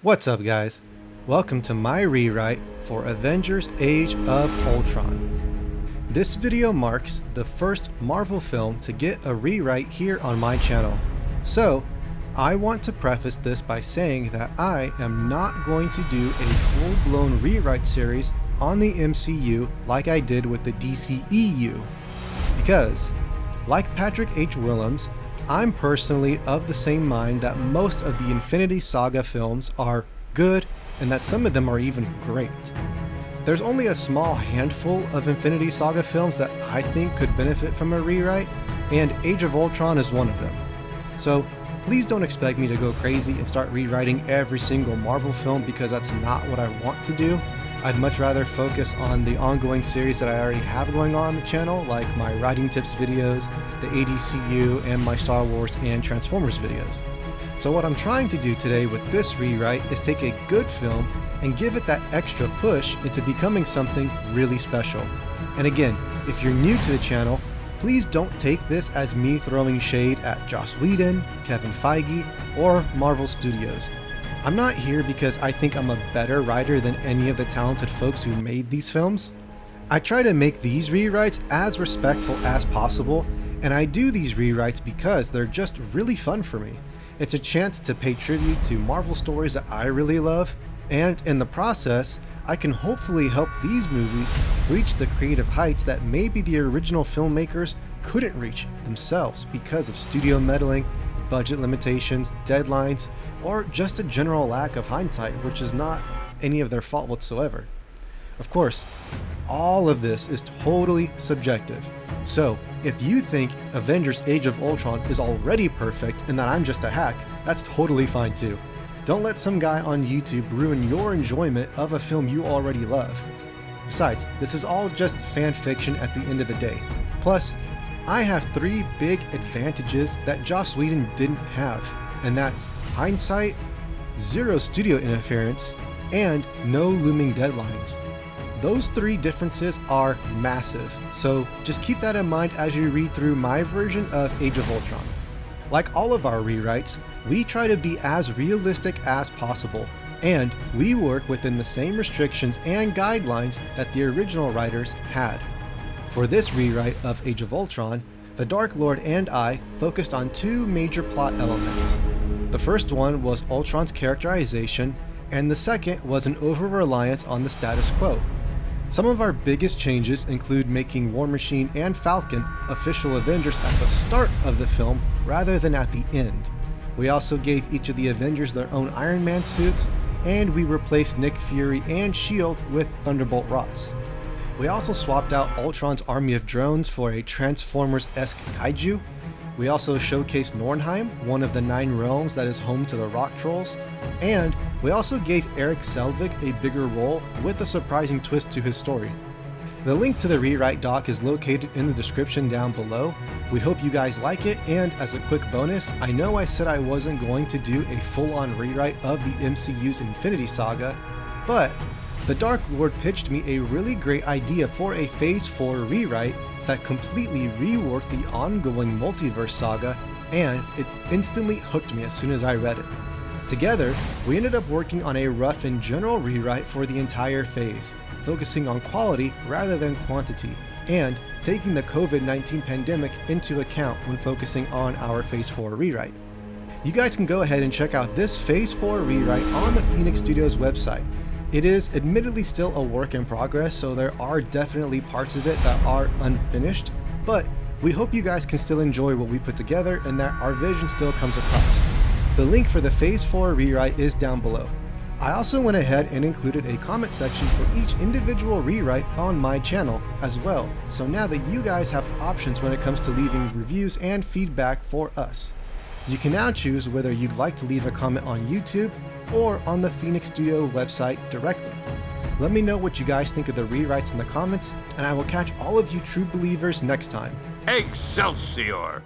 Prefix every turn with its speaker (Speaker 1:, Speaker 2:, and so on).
Speaker 1: What's up, guys? Welcome to my rewrite for Avengers Age of Ultron. This video marks the first Marvel film to get a rewrite here on my channel. So, I want to preface this by saying that I am not going to do a full-blown rewrite series on the MCU like I did with the DCEU. Because, like Patrick H. Willems, I'm personally of the same mind that most of the Infinity Saga films are good and that some of them are even great. There's only a small handful of Infinity Saga films that I think could benefit from a rewrite, and Age of Ultron is one of them. So please don't expect me to go crazy and start rewriting every single Marvel film, because that's not what I want to do. I'd much rather focus on the ongoing series that I already have going on the channel, like my writing tips videos, the ADCU, and my Star Wars and Transformers videos. So what I'm trying to do today with this rewrite is take a good film and give it that extra push into becoming something really special. And again, if you're new to the channel, please don't take this as me throwing shade at Joss Whedon, Kevin Feige, or Marvel Studios. I'm not here because I think I'm a better writer than any of the talented folks who made these films. I try to make these rewrites as respectful as possible, and I do these rewrites because they're just really fun for me. It's a chance to pay tribute to Marvel stories that I really love, and in the process, I can hopefully help these movies reach the creative heights that maybe the original filmmakers couldn't reach themselves because of studio meddling, budget limitations, deadlines, or just a general lack of hindsight, which is not any of their fault whatsoever. Of course, all of this is totally subjective. So, if you think Avengers Age of Ultron is already perfect and that I'm just a hack, that's totally fine too. Don't let some guy on YouTube ruin your enjoyment of a film you already love. Besides, this is all just fan fiction at the end of the day. Plus, I have three big advantages that Joss Whedon didn't have, and that's hindsight, zero studio interference, and no looming deadlines. Those three differences are massive, so just keep that in mind as you read through my version of Age of Ultron. Like all of our rewrites, we try to be as realistic as possible, and we work within the same restrictions and guidelines that the original writers had. For this rewrite of Age of Ultron, the Dark Lord and I focused on two major plot elements. The first one was Ultron's characterization, and the second was an over-reliance on the status quo. Some of our biggest changes include making War Machine and Falcon official Avengers at the start of the film rather than at the end. We also gave each of the Avengers their own Iron Man suits, and we replaced Nick Fury and S.H.I.E.L.D. with Thunderbolt Ross. We also swapped out Ultron's army of drones for a Transformers-esque kaiju. We also showcased Nornheim, one of the 9 realms that is home to the Rock Trolls, and we also gave Eric Selvig a bigger role with a surprising twist to his story. The link to the rewrite doc is located in the description down below. We hope you guys like it, and as a quick bonus, I know I said I wasn't going to do a full-on rewrite of the MCU's Infinity Saga, but the Dark Lord pitched me a really great idea for a Phase 4 rewrite that completely reworked the ongoing multiverse saga, and it instantly hooked me as soon as I read it. Together, we ended up working on a rough and general rewrite for the entire phase, focusing on quality rather than quantity, and taking the COVID-19 pandemic into account when focusing on our Phase 4 rewrite. You guys can go ahead and check out this Phase 4 rewrite on the Phoenix Studios website. It is admittedly still a work in progress, so there are definitely parts of it that are unfinished, but we hope you guys can still enjoy what we put together and that our vision still comes across. The link for the Phase 4 rewrite is down below. I also went ahead and included a comment section for each individual rewrite on my channel as well, so now that you guys have options when it comes to leaving reviews and feedback for us. You can now choose whether you'd like to leave a comment on YouTube or on the Phoenix Studio website directly. Let me know what you guys think of the rewrites in the comments, and I will catch all of you true believers next time.
Speaker 2: Excelsior!